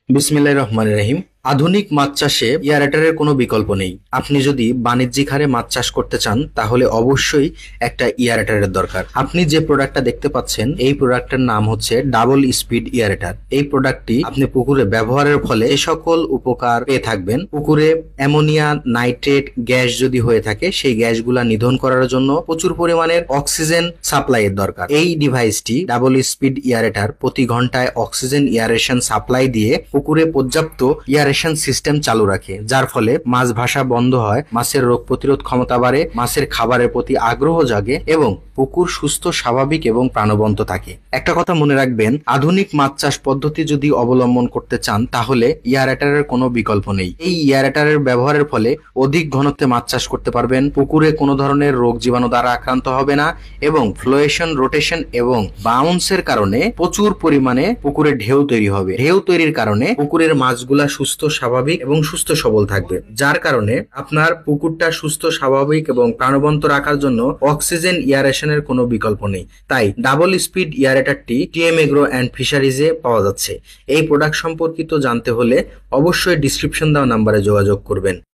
বিসমিল্লাহির রহমানির রহিম। আধুনিক মাছ চাষে এয়ারেটরের কোনো বিকল্প নেই। আপনি যদি বাণিজ্যিক হারে মাছ চাষ করতে চান তাহলে অবশ্যই একটা এয়ারেটরের দরকার। আপনি যে প্রোডাক্টটা দেখতে পাচ্ছেন এই প্রোডাক্টের নাম হচ্ছে ডাবল স্পিড এয়ারেটর। এই প্রোডাক্টটি আপনি পুকুরে ব্যবহারের ফলে এই সকল উপকার পেয়ে থাকবেন। পুকুরে অ্যামোনিয়া, নাইট্রেট গ্যাস যদি হয়ে থাকে সেই গ্যাসগুলা নিধন করার জন্য প্রচুর পরিমাণের অক্সিজেন সাপ্লাইয়ের দরকার। এই ডিভাইসটি ডাবল স্পিড এয়ারেটর প্রতি ঘন্টায় অক্সিজেন এয়ারেশন সাপ্লাই দিয়ে পুকুরে পর্যাপ্ত এয়ারেশন সিস্টেম চালু রাখে, যার ফলে মাছ ভাসা বন্ধ হয়, মাছের রোগ প্রতিরোধ ক্ষমতা বাড়ে, মাছের খাবারের প্রতি আগ্রহ জাগে এবং পুকুর সুস্থ, স্বাভাবিক এবং প্রাণবন্ত থাকে। একটা কথা মনে রাখবেন, আধুনিক মাছ চাষ পদ্ধতি যদি অবলম্বন করতে চান তাহলে এয়ারেটরের কোনো বিকল্প নেই। এই এয়ারেটরের ব্যবহারের ফলে অধিক ঘনত্বে মাছ চাষ করতে পারবেন, পুকুরে কোনো ধরনের রোগ জীবাণু দ্বারা আক্রান্ত হবে না এবং ফ্লোয়েশন, রোটেশন এবং বাউন্সের কারণে প্রচুর পরিমাণে পুকুরে ঢেউ তৈরি হবে। ঢেউ তৈরির কারণে পুকুরের মাছগুলা সুস্থ, স্বাভাবিক এবং সুস্থ সবল থাকবে, যার কারণে আপনার পুকুরটা সুস্থ, স্বাভাবিক এবং প্রাণবন্ত রাখার জন্য অক্সিজেন এয়ারেশনের কোনো বিকল্প নেই। তাই ডাবল স্পিড এয়ারেটরটি টিএম এগ্রো অ্যান্ড ফিশারিজে পাওয়া যাচ্ছে। এই প্রোডাক্ট সম্পর্কিত জানতে হলে অবশ্যই ডিসক্রিপশন দেওয়া নাম্বারে যোগাযোগ করবেন।